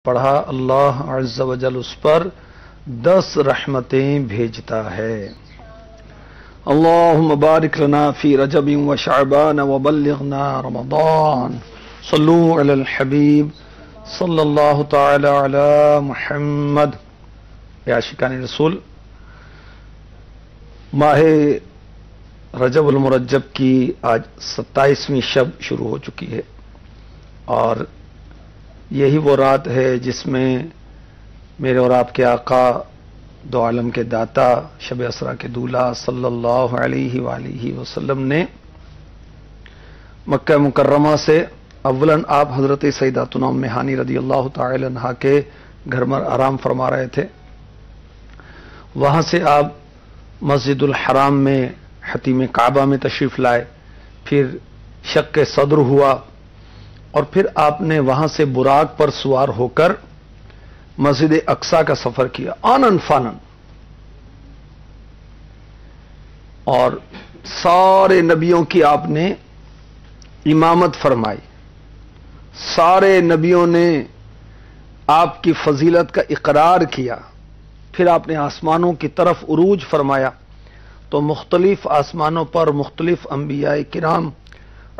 پڑھا اللہ عز و جل اس پر 10 رحمتیں بھیجتا ہے۔ اللہم بارک لنا فی رجب و شعبان و بلغنا رمضان، صلو علی الحبیب صلی اللہ تعالی علی محمد۔ یا عاشقان رسول، ماہ رجب المرجب کی آج 27ویں شب شروع ہو چکی ہے، اور یہی وہ رات ہے جس میں میرے اور آپ کے آقا دو عالم کے داتا شب اسرا کے دولہ صلی اللہ علیہ وآلہ وسلم نے مکہ مکرمہ سے اولاً آپ حضرت سیداتنا ام ہانی رضی اللہ تعالی عنہا کے گھر میں آرام فرما رہے تھے، وہاں سے آپ مسجد الحرام میں حتیم کعبہ میں تشریف لائے، پھر شق صدر ہوا، اور پھر آپ نے وہاں سے براق پر سوار ہو کر مسجد اقصی کا سفر کیا آنن فانن، اور سارے نبیوں کی آپ نے امامت فرمائی، سارے نبیوں نے آپ کی فضیلت کا اقرار کیا، پھر آپ نے آسمانوں کی طرف عروج فرمایا تو مختلف آسمانوں پر مختلف انبیاء کرام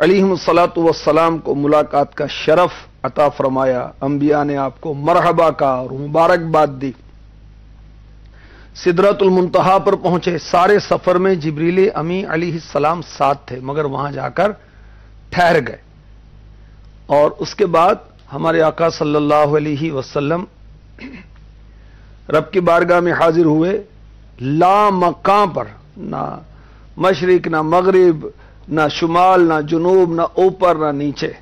علیہم الصلاۃ والسلام کو ملاقات کا شرف عطا فرمایا، انبیاء نے آپ کو مرحبا کہا اور مبارکباد دی، سدرۃ المنتہا پر پہنچے، سارے سفر میں جبریل امی علیہ السلام ساتھ تھے مگر وہاں جا کر ٹھہر گئے، اور اس کے بعد ہمارے آقا صلی اللہ علیہ وسلم رب کی بارگاہ میں حاضر ہوئے، لا مقام پر، نہ مشرق نہ مغرب نہ شمال نہ جنوب نہ اوپر نہ نیچے،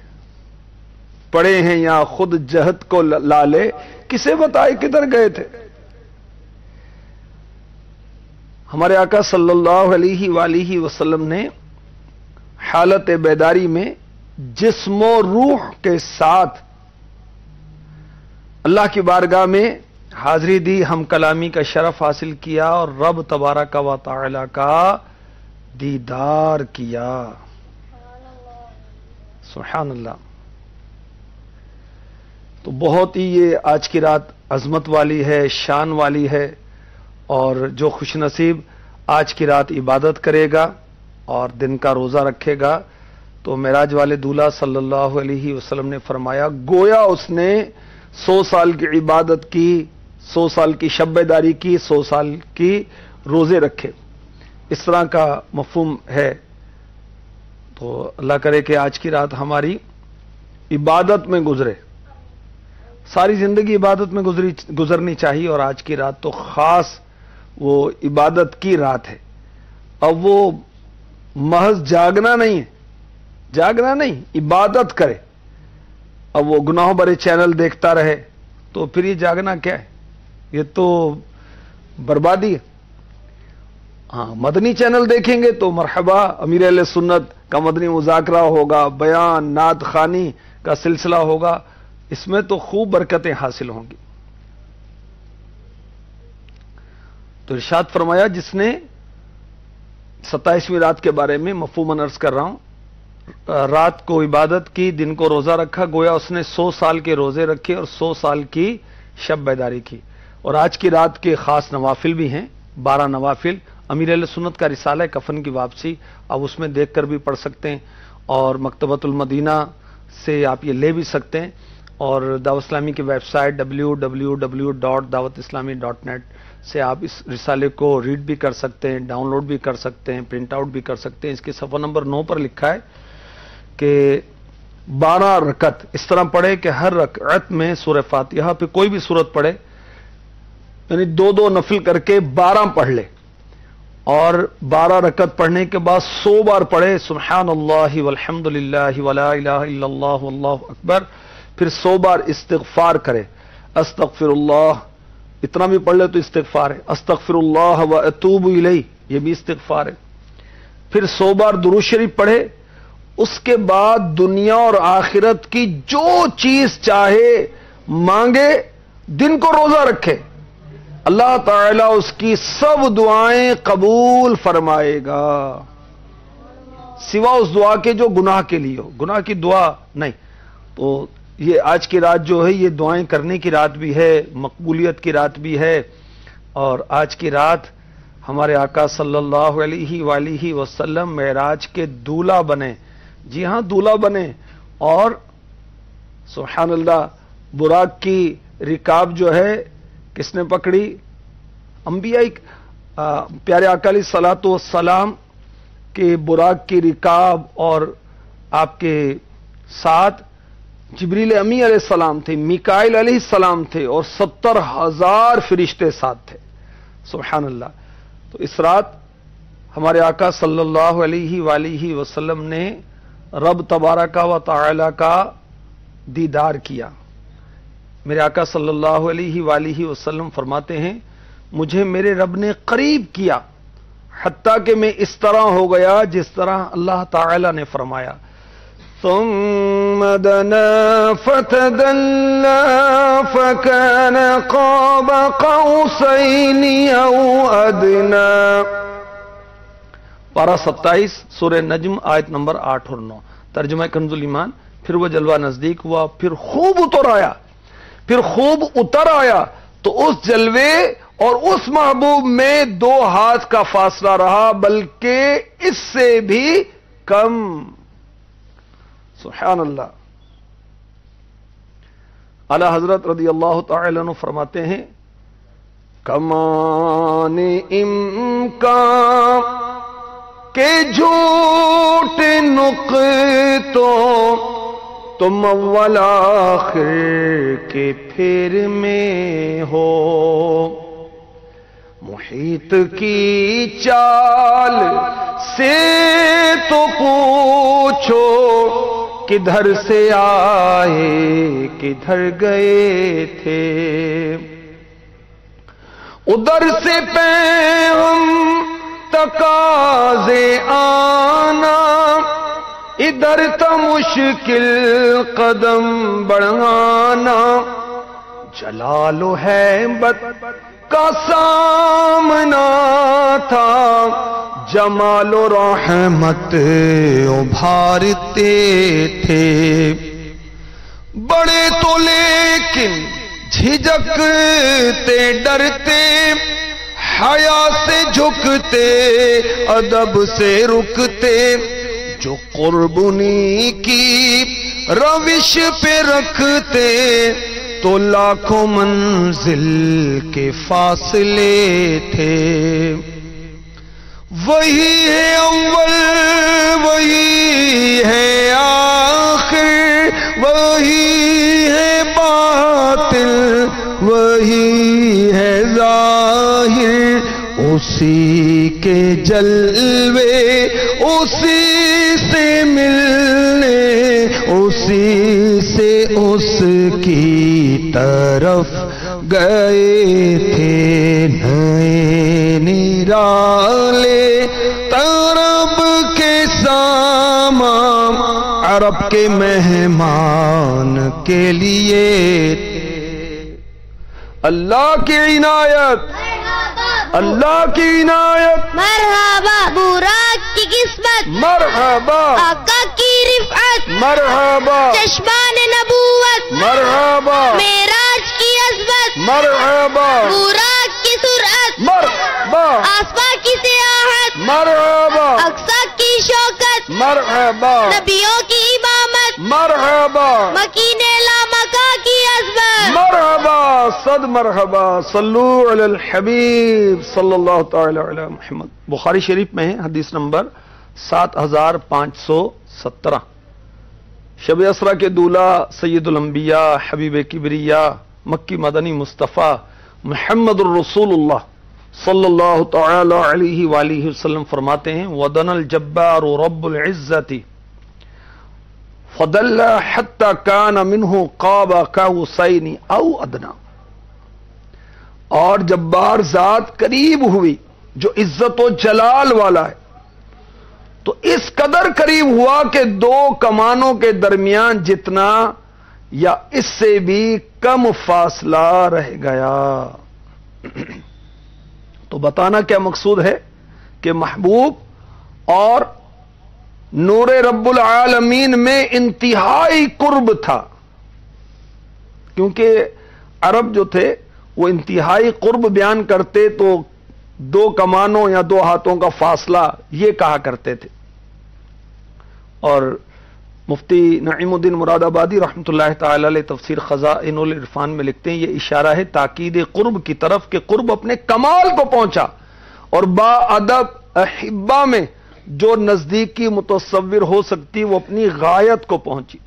پڑے ہیں یا خود جہت کو لالے، کسے بتائے کدھر گئے تھے۔ ہمارے آقا صلی اللہ علیہ وآلہ وسلم نے حالت بیداری میں جسم و روح کے ساتھ اللہ کی بارگاہ میں حاضری دی، ہم کلامی کا شرف حاصل کیا اور رب تبارک و تعالی کا دیدار کیا۔ سبحان اللہ۔ تو بہت ہی یہ آج کی رات عظمت والی ہے، شان والی ہے، اور جو خوش نصیب آج کی رات عبادت کرے گا اور دن کا روزہ رکھے گا تو معراج والے دولہ صلی اللہ علیہ وسلم نے فرمایا گویا اس نے 100 سال کی عبادت کی، 100 سال کی شب بیداری کی، 100 سال کی روزے رکھے، اس طرح کا مفہوم ہے۔ تو اللہ کرے کہ آج کی رات ہماری عبادت میں گزرے، ساری زندگی عبادت میں گزرنی چاہیے، اور آج کی رات تو خاص وہ عبادت کی رات ہے۔ اب وہ محض جاگنا نہیں ہے، جاگنا نہیں، عبادت کرے۔ اب وہ گناہوں بھرے چینل دیکھتا رہے تو پھر یہ جاگنا کیا ہے، یہ تو بربادی ہے۔ ہاں، مدنی چینل دیکھیں گے تو مرحبا، امیر اہل سنت کا مدنی مذاکرہ ہوگا، بیان نعت خوانی کا سلسلہ ہوگا، اس میں تو خوب برکتیں حاصل ہوں گی۔ تو ارشاد فرمایا جس نے 27ویں رات کے بارے میں مفہوماً عرض کر رہا ہوں، رات کو عبادت کی، دن کو روزہ رکھا، گویا اس نے 100 سال کے روزے رکھے اور 100 سال کی شب بیداری کی۔ اور آج کی رات کے خاص نوافل بھی ہیں، 12 نوافل، امیر اہل سنت کا رسالہ کفن کی واپسی، آپ اس میں دیکھ کر بھی پڑھ سکتے ہیں، اور مکتبۃ المدینہ سے آپ یہ لے بھی سکتے ہیں، اور دعوت اسلامی کی ویب سائٹ www.dawatIslami.net سے آپ اس رسالے کو ریڈ بھی کر سکتے ہیں، ڈاؤن لوڈ بھی کر سکتے ہیں، پرنٹ آؤٹ بھی کر سکتے ہیں۔ اس کے صفحہ نمبر 9 پر لکھا ہے کہ 12 رکعت اس طرح پڑھے کہ ہر رکعت میں سورہ فاتحہ پہ کوئی بھی سورت پڑھے، یعنی 2 نفل کر کے 12 پڑھ لے، اور 12 رکعت پڑھنے کے بعد 100 بار پڑھے سبحان اللہ والحمد للہ ولا الہ الا اللہ واللہ اکبر، پھر 100 بار استغفار کرے، استغفر اللہ، اتنا بھی پڑھ لے تو استغفار ہے، استغفر اللہ واتوب الیہ، یہ بھی استغفار ہے، پھر 100 بار درود شریف پڑھے، اس کے بعد دنیا اور آخرت کی جو چیز چاہے مانگے، دن کو روزہ رکھے، اللہ تعالیٰ اس کی سب دعائیں قبول فرمائے گا، سوا اس دعا کے جو گناہ کے لیے ہو، گناہ کی دعا نہیں۔ تو یہ آج کی رات جو ہے یہ دعائیں کرنے کی رات بھی ہے، مقبولیت کی رات بھی ہے، اور آج کی رات ہمارے آقا صلی اللہ علیہ وآلہ وسلم معراج کے دولہا بنے، جی ہاں دولہا بنے، اور سبحان اللہ براق کی رکاب جو ہے کس نے پکڑی؟ انبیاء پیارے آقا علیہ الصلوۃ والسلام کے براق کی رکاب، اور آپ کے ساتھ جبریل امی علیہ السلام تھے، میکائیل علیہ السلام تھے، اور 70,000 فرشتے ساتھ تھے، سبحان اللہ۔ تو اس رات ہمارے آقا صلی اللہ علیہ وآلہ وسلم نے رب تبارک و تعالی کا دیدار کیا۔ میرے آقا صلی اللہ علیہ وآلہ وسلم فرماتے ہیں مجھے میرے رب نے قریب کیا، حتیٰ کہ میں اس طرح ہو گیا جس طرح اللہ تعالی نے فرمایا، ثم دنا فتدلى فكان قاب قوسين او ادنى۔ پارہ 27 سورہ نجم آیت نمبر 8 اور 9، ترجمہ کنز الایمان۔ پھر وہ جلوہ نزدیک ہوا، پھر خوب اتر آیا تو اس جلوے اور اس محبوب میں 2 ہاتھ کا فاصلہ رہا، بلکہ اس سے بھی کم، سبحان اللہ۔ اعلی حضرت رضی اللہ تعالی عنہ فرماتے ہیں کمان امکان کے جھوٹ نقطوں تم اول آخر کے پھر میں ہو، محیط کی چال سے تو پوچھو کدھر سے آئے کدھر گئے تھے، ادھر سے پیغام تقاضے آنا، ادھر تا مشکل قدم بڑھانا، جلال و ہیبت کا سامنا تھا، جمال و رحمت ابھارتے تھے، بڑے تو لیکن جھجکتے ڈرتے، حیا سے جھکتے ادب سے رکتے، جو قربانی کی روش پہ رکھتے تو لاکھوں منزل کے فاصلے تھے، وہی ہے اول وہی ہے آخر، وہی ہے باطل وہی ہے ظاہر، اسی کے جلوے اسی سے ملنے، اسی سے اس کی طرف گئے تھے، نئے نرالے طرب کے سامان عرب کے مہمان کے لیے، اللہ کی عنایت، اللہ کی عنایت، مرحبا براق کی قسمت، مرحبا آقا کی رفعت، مرحبا چشمان نبوت، مرحبا معراج کی عظمت، مرحبا براق کی سرعت، مرحبا آسمان کی سیاحت، مرحبا اقصی کی شوکت، مرحبا نبیوں کی امامت، مرحبا مکین لامکا کی عظمت، مرحبا صد مرحبا، صلو علی الحبیب صلی اللہ تعالی علی محمد۔ بخاری شریف میں ہے حدیث نمبر 7517، شب اسرا کے دولہا سید الانبیاء حبیب کبریاء مکی مدنی مصطفیٰ محمد الرسول اللہ صلی اللہ تعالی علیہ وآلہ وسلم فرماتے ہیں وَدَنَ الْجَبَّارُ رَبُّ الْعِزَّةِ فَدَلَّ حَتَّى كَانَ مِنْهُ قَابَ قَوْسَيْنِ أَوْ أَدْنَى، اور جبار ذات قریب ہوئی جو عزت و جلال والا ہے تو اس قدر قریب ہوا کہ 2 کمانوں کے درمیان جتنا یا اس سے بھی کم فاصلہ رہ گیا۔ تو بتانا کیا مقصود ہے کہ محبوب اور نور رب العالمین میں انتہائی قرب تھا، کیونکہ عرب جو تھے وہ انتہائی قرب بیان کرتے تو 2 کمانوں یا 2 ہاتھوں کا فاصلہ یہ کہا کرتے تھے. اور مفتی نعیم الدین مراد آبادی رحمۃ اللہ تعالی علیہ تفسیر خزائن العرفان میں لکھتے ہیں یہ اشارہ ہے تاکید قرب کی طرف کہ قرب اپنے کمال کو پہنچا اور با ادب احبا میں جو نزدیکی متصور ہو سکتی وہ اپنی غایت کو پہنچی.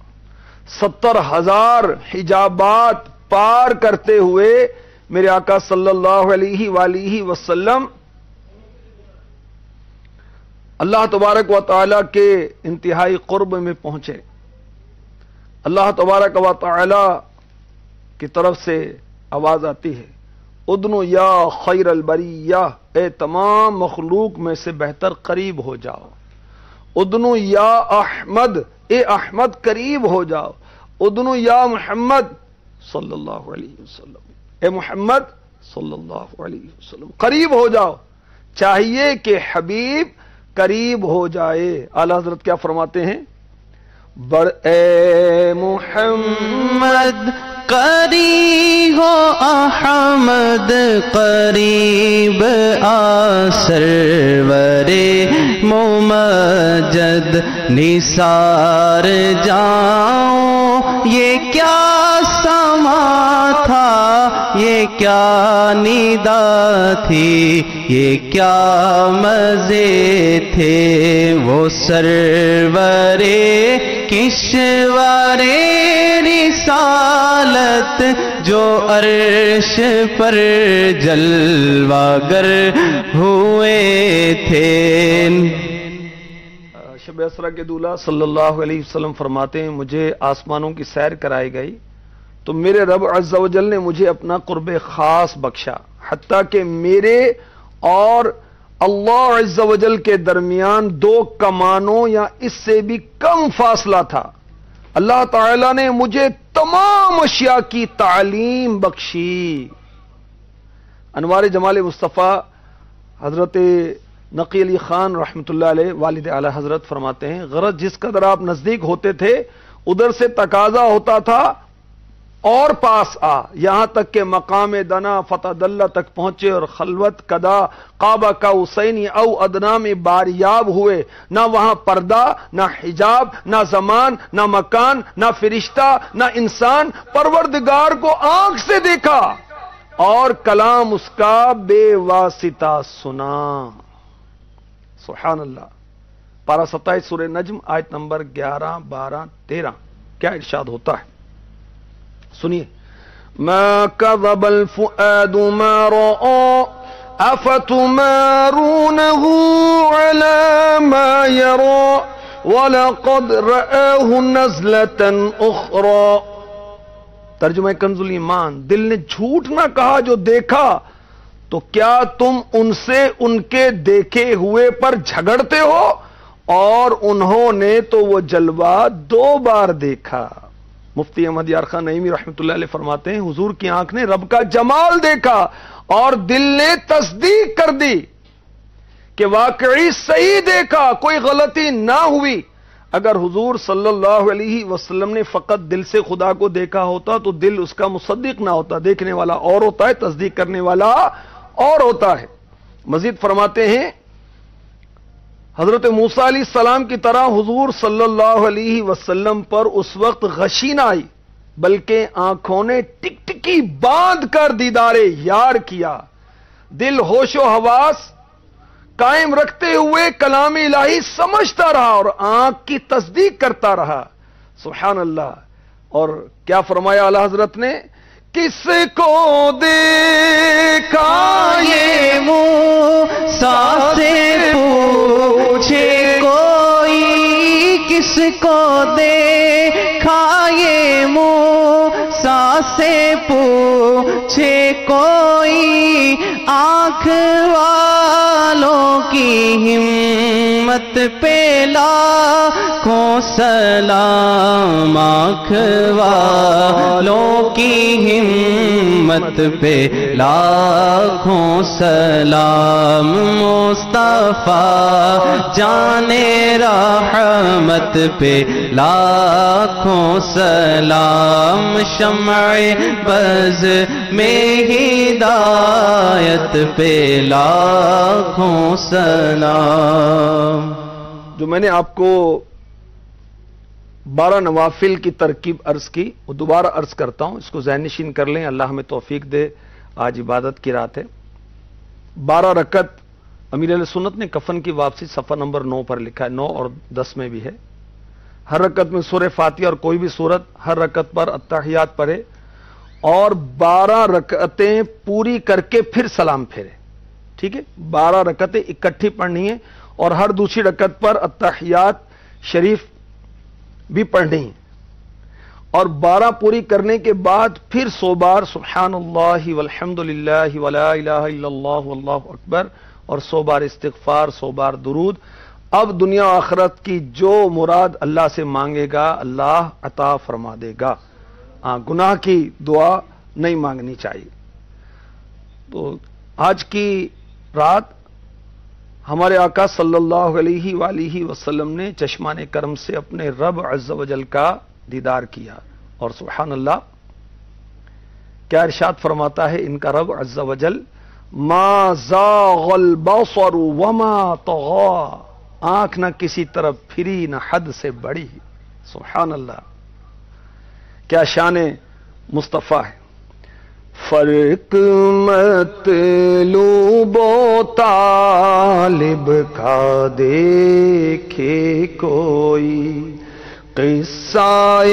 70,000 حجابات پار کرتے ہوئے میرے آقا صلی اللہ علیہ وآلہ وسلم اللہ تبارک و تعالی کے انتہائی قرب میں پہنچے. اللہ تبارک و تعالی کی طرف سے آواز آتی ہے ادنو یا خیر البریہ، اے تمام مخلوق میں سے بہتر قریب ہو جاؤ. ادنو یا احمد، اے احمد قریب ہو جاؤ. ادنو یا محمد صلی اللہ علیہ وسلم، اے محمد صلی اللہ علیہ وسلم قریب ہو جاؤ. چاہیے کہ حبیب قریب ہو جائے. اعلی حضرت کیا فرماتے ہیں؟ اے محمد قریب ہو احمد قریب آ سرور ممجد نثار جاؤں. یہ کیا سما تھا، یہ کیا ندا تھی، یہ کیا مزے تھے. وہ سرور کشور رسالت جو عرش پر جلوہ گر ہوئے تھے. شب اسرا کے دولہ صلی اللہ علیہ وسلم فرماتے ہیں مجھے آسمانوں کی سیر کرائی گئی تو میرے رب عز و جل نے مجھے اپنا قرب خاص بخشا، حتیٰ کہ میرے اور اللہ عز و جل کے درمیان 2 کمانوں یا اس سے بھی کم فاصلہ تھا. اللہ تعالی نے مجھے تمام اشیاء کی تعلیم بخشی. انوار جمال مصطفیٰ حضرت نقی علی خان رحمۃ اللہ علیہ والد اعلی حضرت فرماتے ہیں غرض جس قدر آپ نزدیک ہوتے تھے ادھر سے تقاضا ہوتا تھا اور پاس آ، یہاں تک کہ مقام دنا فتح دلہ تک پہنچے اور خلوت کدا قابہ کا حسینی او ادنا میں باریاب ہوئے. نہ وہاں پردہ، نہ حجاب، نہ زمان، نہ مکان، نہ فرشتہ، نہ انسان. پروردگار کو آنکھ سے دیکھا اور کلام اس کا بے واسطہ سنا. سبحان اللہ. پارہ 27 سورہ نجم آیت نمبر 11، 12، 13 کیا ارشاد ہوتا ہے سنیے. ما كذب الفؤاد ما رأى افتمارونه على ما يرى ولقد رآه نزلة اخرى. ترجمہ کنز الایمان دل نے جھوٹ نہ کہا جو دیکھا تو کیا تم ان سے ان کے دیکھے ہوئے پر جھگڑتے ہو، اور انہوں نے تو وہ جلوہ 2 بار دیکھا. مفتی احمد یار خان نعیمی رحمۃ اللہ علیہ فرماتے ہیں حضور کی آنکھ نے رب کا جمال دیکھا اور دل نے تصدیق کر دی کہ واقعی صحیح دیکھا، کوئی غلطی نہ ہوئی. اگر حضور صلی اللہ علیہ وسلم نے فقط دل سے خدا کو دیکھا ہوتا تو دل اس کا مصدق نہ ہوتا. دیکھنے والا اور ہوتا ہے، تصدیق کرنے والا اور ہوتا ہے. مزید فرماتے ہیں حضرت موسیٰ علیہ السلام کی طرح حضور صلی اللہ علیہ وسلم پر اس وقت غشی نہ آئی بلکہ آنکھوں نے ٹکٹکی باندھ کر دیدار یار کیا. دل ہوش و حواس قائم رکھتے ہوئے کلام الہی سمجھتا رہا اور آنکھ کی تصدیق کرتا رہا. سبحان اللہ. اور کیا فرمایا اعلی حضرت نے؟ کس کو دیکھا یہ موسیٰ سے پوچھے کوئی، کس کو دیکھا یہ موسیٰ سے پوچھے کوئی، آنکھ والوں کی ہمت پہ لاکھوں سلام، آنکھ والوں کی ہمت ہمت پہ لاکھوں سلام، مصطفیٰ جانے رحمت پہ لاکھوں سلام، شمع بز میں ہدایت پہ لاکھوں سلام۔ جو میں نے آپ کو 12 نوافل کی ترکیب عرض کی، وہ دوبارہ عرض کرتا ہوں، اس کو ذہن نشین کر لیں، اللہ ہمیں توفیق دے۔ آج عبادت کی رات ہے۔ 12 رکعت امیر اہل سنت نے کفن کی واپسی صفحہ نمبر 9 پر لکھا ہے، 9 اور 10 میں بھی ہے۔ ہر رکعت میں سورہ فاتحہ اور کوئی بھی سورت، ہر رکعت پر اتحیات پڑھے اور 12 رکعتیں پوری کر کے پھر سلام پھیرے۔ ٹھیک ہے، 12 رکعتیں اکٹھی پڑھنی ہیں اور ہر دوسری رکعت پر اتحیات شریف بھی پڑھنی ہیں، اور 12 پوری کرنے کے بعد پھر 100 بار سبحان اللہ والحمد للہ ولا الہ الا اللہ واللہ اکبر، اور 100 بار استغفار، 100 بار درود۔ اب دنیا و آخرت کی جو مراد اللہ سے مانگے گا اللہ عطا فرما دے گا۔ گناہ کی دعا نہیں مانگنی چاہیے۔ تو آج کی رات ہمارے آقا صلی اللہ علیہ وآلہ وسلم نے چشمان کرم سے اپنے رب عز و جل کا دیدار کیا، اور سبحان اللہ کیا ارشاد فرماتا ہے ان کا رب عز و جل، ما زاغ البصر وما طغى، آنکھ نہ کسی طرف پھری نہ حد سے بڑی۔ سبحان اللہ، کیا شان مصطفیٰ ہے۔ فرق مطلوب و طالب کا دیکھے کوئی، قصہ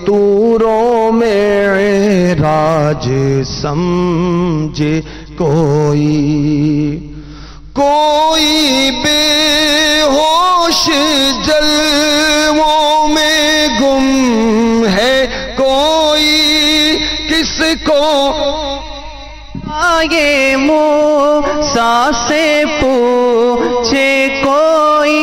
طوروں معراج سمجھے کوئی، کوئی بے ہوش جلووں میں گم ہے، کوئی کس کو آگے موسیٰ سے پوچھے کوئی،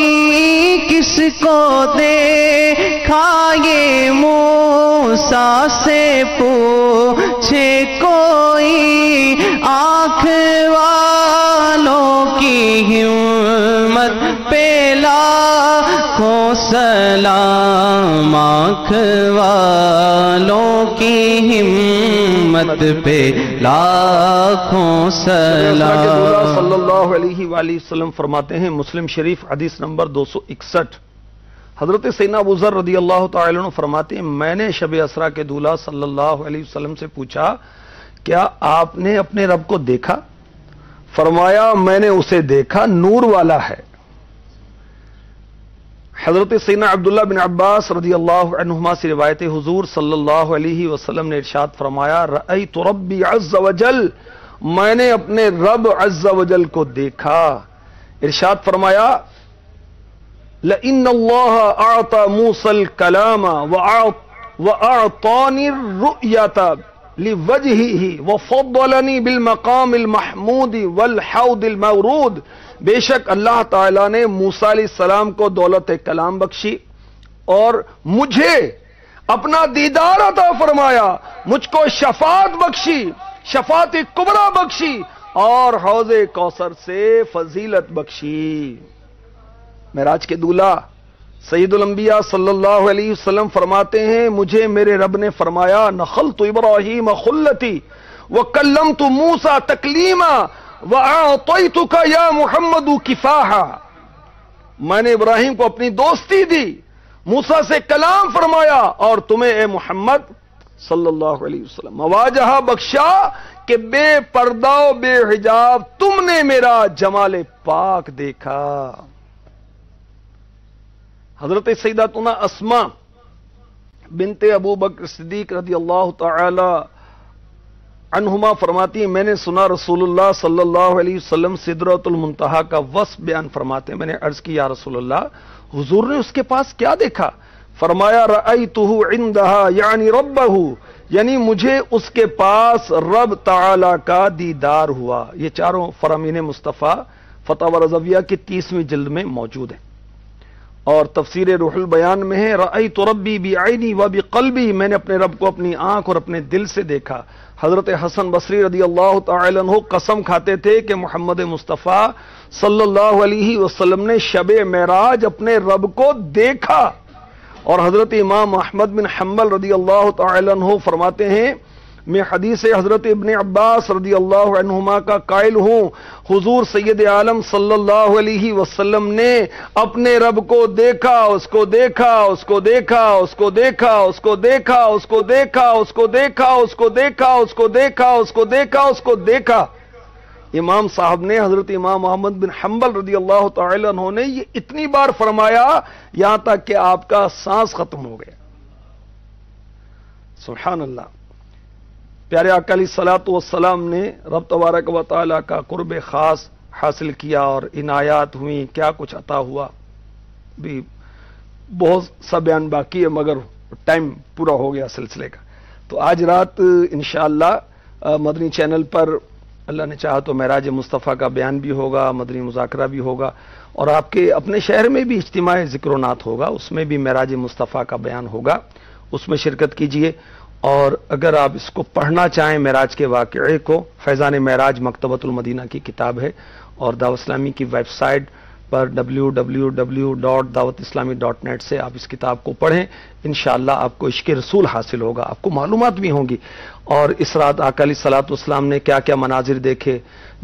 کس کو دیکھا یہ موسیٰ سے پوچھے کوئی، آنکھ والوں کی ہمت پہ لاکھوں سلام، آنکھ والوں کی ہمت پہ لاکھوں سلام۔ صلی اللہ علیہ وآلہ وسلم فرماتے ہیں، مسلم شریف حدیث نمبر 261، حضرت سیدنا ابو ذر رضی اللہ تعالی عنہ فرماتے ہیں، میں نے شب اسرا کے دولہ صلی اللہ علیہ وسلم سے پوچھا، کیا آپ نے اپنے رب کو دیکھا؟ فرمایا، میں نے اسے دیکھا، نور والا ہے۔ حضرت سیدنا عبداللہ بن عباس رضی اللہ عنہما سے روایت، حضور صلی اللہ علیہ وسلم نے ارشاد فرمایا، رأیت ربی عز وجل، میں نے اپنے رب عز وجل کو دیکھا۔ ارشاد فرمایا، لئن اللہ اعطى موسى الکلام واعطانی الرؤیۃ لوجہہ وفضلنی بالمقام المحمود والحوض المورود، بے شک اللہ تعالیٰ نے موسیٰ علیہ السلام کو دولت کلام بخشی اور مجھے اپنا دیدار عطا فرمایا، مجھ کو شفاعت بخشی، شفاعت کبریٰ بخشی، اور حوض کوثر سے فضیلت بخشی۔ معراج کے دولہ سید الانبیاء صلی اللہ علیہ وسلم فرماتے ہیں، مجھے میرے رب نے فرمایا، نخلت ابراہیم خلتی وکلمت موسیٰ تکلیما وَأَعْطَيْتُكَ يَا مُحَمَّدُ كِفَاحًا، میں نے ابراہیم کو اپنی دوستی دی، موسیٰ سے کلام فرمایا، اور تمہیں اے محمد صلی اللہ علیہ وسلم مواجہہ بخشا کہ بے پردہ و بے حجاب تم نے میرا جمال پاک دیکھا۔ حضرت سیداتنا اسماء بنت ابو بکر صدیق رضی اللہ تعالی عنہما فرماتی ہیں، میں نے سنا رسول اللہ صلی اللہ علیہ وسلم سدرۃ المنتہا کا وصف بیان فرماتے ہیں۔ میں نے عرض کی، یا رسول اللہ، حضور نے اس کے پاس کیا دیکھا؟ فرمایا، رأیتہ عندہا یعنی ربہ، یعنی مجھے اس کے پاس رب تعالی کا دیدار ہوا۔ یہ چاروں فرامین مصطفیٰ فتاوی رضویہ کی 30ویں جلد میں موجود ہیں۔ اور تفسیر روح البیان میں ہے رأیت ربی بعینی و بقلبی، میں نے اپنے رب کو اپنی آنکھ اور اپنے دل سے دیکھا۔ حضرت حسن بصری رضی اللہ تعالی عنہ قسم کھاتے تھے کہ محمد مصطفیٰ صلی اللہ علیہ وسلم نے شب معراج اپنے رب کو دیکھا۔ اور حضرت امام احمد بن حنبل رضی اللہ تعالی عنہ فرماتے ہیں، میں حدیث حضرت ابن عباس رضی اللہ عنہما کا قائل ہوں، حضور سید عالم صلی اللہ علیہ وسلم نے اپنے رب کو دیکھا، اس کو دیکھا، اس کو دیکھا، اس کو دیکھا، اس کو دیکھا، اس کو دیکھا، اس کو دیکھا، اس کو دیکھا، اس کو دیکھا، اس کو دیکھا، اس کو دیکھا۔ امام صاحب نے حضرت امام محمد بن حنبل رضی اللہ تعالی عنہ نے یہ اتنی بار فرمایا یہاں تک کہ آپ کا سانس ختم ہو گیا۔ سبحان اللہ۔ پیارے آقا علیہ الصلوۃ والسلام نے رب تبارک و تعالی کا قرب خاص حاصل کیا اور عنایات ہوئیں، کیا کچھ عطا ہوا، بھی بہت سا بیان باقی ہے مگر ٹائم پورا ہو گیا سلسلے کا۔ تو آج رات انشاءاللہ مدنی چینل پر اللہ نے چاہا تو معراج مصطفیٰ کا بیان بھی ہوگا، مدنی مذاکرہ بھی ہوگا، اور آپ کے اپنے شہر میں بھی اجتماع ذکر و نات ہوگا، اس میں بھی معراج مصطفیٰ کا بیان ہوگا، اس میں شرکت کیجئے۔ اور اگر آپ اس کو پڑھنا چاہیں معراج کے واقعے کو، فیضان معراج مکتبۃ المدینہ کی کتاب ہے، اور دعوت اسلامی کی ویب سائٹ پر www.dawatIslami.net سے آپ اس کتاب کو پڑھیں، انشاءاللہ آپ کو عشق رسول حاصل ہوگا، آپ کو معلومات بھی ہوں گی، اور اس رات آقا علیہ الصلوۃ والسلام نے کیا کیا مناظر دیکھے،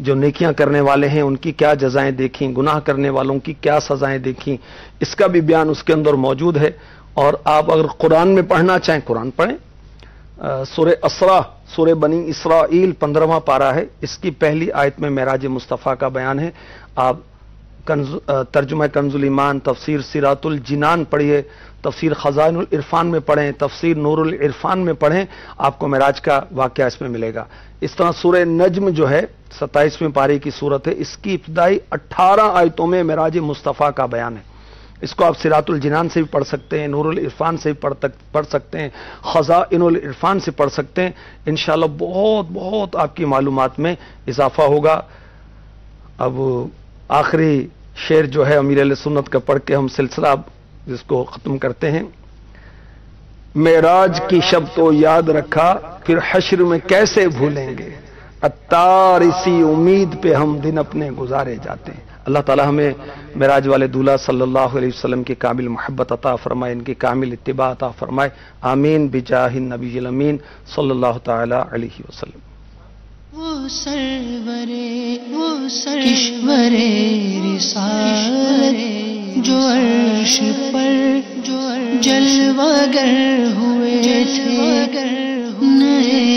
جو نیکیاں کرنے والے ہیں ان کی کیا جزائیں دیکھیں، گناہ کرنے والوں کی کیا سزائیں دیکھیں، اس کا بھی بیان اس کے اندر موجود ہے۔ اور آپ اگر قرآن میں پڑھنا چاہیں قرآن پڑھیں، سورہ اسراء، سورہ بنی اسرائیل 15واں پارہ ہے، اس کی پہلی آیت میں معراج مصطفیٰ کا بیان ہے۔ آپ ترجمہ کنز الایمان، تفسیر سیرات الجنان پڑھیے، تفسیر خزائن العرفان میں پڑھیں، تفسیر نور العرفان میں پڑھیں، آپ کو معراج کا واقعہ اس میں ملے گا۔ اس طرح سورہ نجم جو ہے 27ویں پارے کی صورت ہے، اس کی ابتدائی 18 آیتوں میں معراج مصطفیٰ کا بیان ہے۔ اس کو آپ سیرات الجنان سے بھی پڑھ سکتے ہیں، نور العرفان سے بھی پڑھ سکتے ہیں، خزائن العرفان سے پڑھ سکتے ہیں، انشاءاللہ بہت بہت آپ کی معلومات میں اضافہ ہوگا۔ اب آخری شعر جو ہے امیر اہل سنت کا پڑھ کے ہم سلسلہ جس کو ختم کرتے ہیں۔ معراج کی شب تو یاد رکھا، پھر حشر میں کیسے بھولیں گے، عطار اسی امید پہ ہم دن اپنے گزارے جاتے ہیں۔ اللہ تعالی ہمیں معراج والے دولہ صلی اللہ علیہ وسلم کی کامل محبت عطا فرمائے، ان کی کامل اتباع عطا فرمائے، آمین بجاہ النبی الامین صلی اللہ تعالی علیہ وسلم۔ وہ کشور رسالت جو عرش پر جلوہ گر ہوئے تھے، نئے